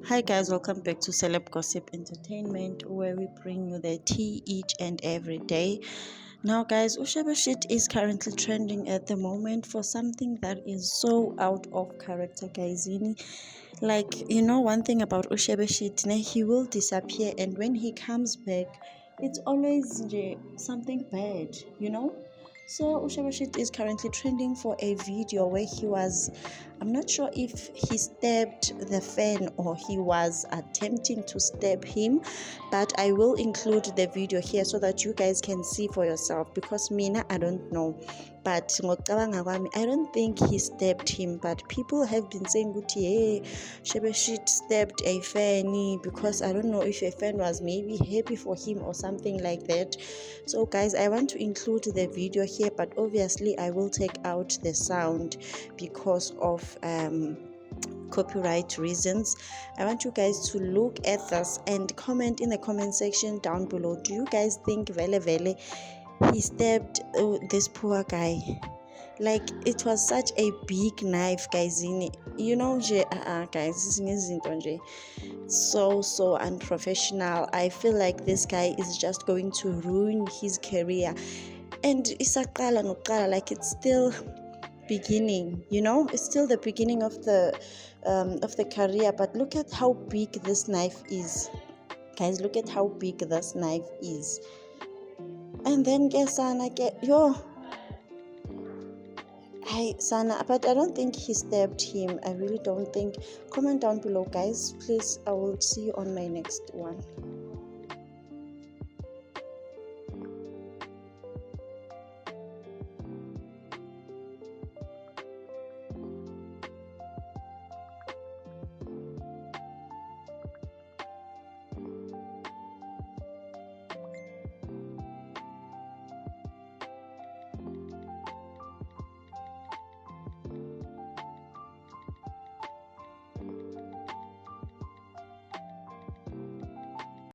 Hi guys, welcome back to Celeb Gossip Entertainment, where we bring you the tea each and every day. Now guys, Ushebeshit is currently trending at the moment for something that is so out of character, guysini. Like, one thing about Ushebeshit, he will disappear, and when he comes back, it's always something bad. So Ushebeshit is currently trending for a video where I'm not sure if he stabbed the fan or he was attempting to stab him, but I will include the video here so that you guys can see for yourself, because Mina, I don't know. But ngocabanga kwami, I don't think he stabbed him, but people have been saying ukuthi hey, Shebeshit stabbed a fan, because I don't know if a fan was maybe happy for him or something like that. So guys, I want to include the video here, but obviously I will take out the sound because of copyright reasons. I want you guys to look at this and comment in the comment section down below. Do you guys think Vele Vele he stabbed this poor guy? Like, it was such a big knife, guys, guys, so unprofessional. I feel like this guy is just going to ruin his career, and isaqala noqala, like, it's still beginning, it's still the beginning of the career. But look at how big this knife is, guys. Look at how big this knife is. And then guess sana get yo Sana, but I don't think he stabbed him. I really don't think. Comment down below, guys, please. I will see you on my next one.